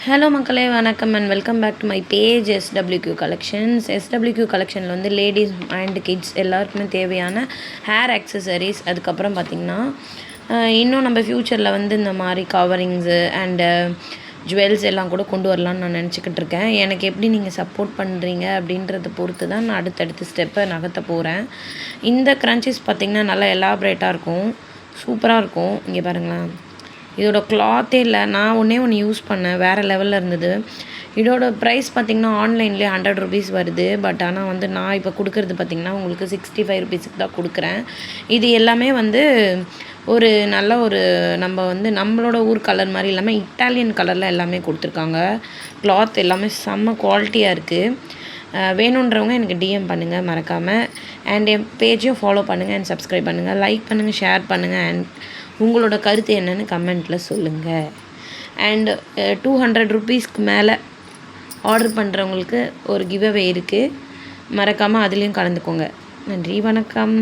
Hello மக்களே, வணக்கம் and welcome back to my page SWQ collections. SWQ கலெக்ஷனில் வந்து லேடிஸ் அண்ட் கிட்ஸ் எல்லாருக்குமே தேவையான ஹேர் அக்சசரிஸ், அதுக்கப்புறம் பார்த்திங்கன்னா இன்னும் நம்ம ஃப்யூச்சரில் வந்து இந்த மாதிரி கவரிங்ஸு அண்டு ஜுவல்ஸ் எல்லாம் கூட கொண்டு வரலான்னு நான் நினச்சிக்கிட்டு இருக்கேன். எனக்கு எப்படி நீங்கள் சப்போர்ட் பண்ணுறீங்க அப்படின்றத பொறுத்து தான் நான் அடுத்தடுத்த ஸ்டெப்பை நகர்த்த போகிறேன். இந்த க்ரன்ச்சஸ் பார்த்திங்கன்னா நல்லா எலாபரேட்டாக இருக்கும், சூப்பராக இருக்கும். இங்கே பாருங்களேன், இதோட கிளாத்தே இல்லை, நான் ஒன்று யூஸ் பண்ணேன், வேறு லெவலில் இருந்தது. இதோட ப்ரைஸ் பார்த்திங்கன்னா ஆன்லைன்லேயே 100 ருபீஸ் வருது. பட் ஆனால் வந்து நான் இப்போ கொடுக்குறது பார்த்திங்கன்னா உங்களுக்கு 65 ருபீஸுக்கு தான் கொடுக்குறேன். இது எல்லாமே வந்து ஒரு நல்ல ஒரு நம்ம வந்து நம்மளோட ஊர் கலர் மாதிரி இல்லாமல் இட்டாலியன் கலரில் எல்லாமே கொடுத்துருக்காங்க. கிளாத் எல்லாமே செம்ம குவாலிட்டியாக இருக்குது. வேணுன்றவங்க எனக்கு டிஎம் பண்ணுங்கள் மறக்காமல். அண்ட் என் பேஜையும் ஃபாலோ பண்ணுங்கள் அண்ட் சப்ஸ்கிரைப் பண்ணுங்கள், லைக் பண்ணுங்கள், ஷேர் பண்ணுங்கள். அண்ட் உங்களோட கருத்து என்னென்னு கமெண்ட்டில் சொல்லுங்கள். அண்ட் 200 ருபீஸ்க்கு மேலே ஆர்டர் பண்ணுறவங்களுக்கு ஒரு கிவ்அவே இருக்குது, மறக்காமல் அதுலேயும் கலந்துக்கோங்க. நன்றி, வணக்கம்.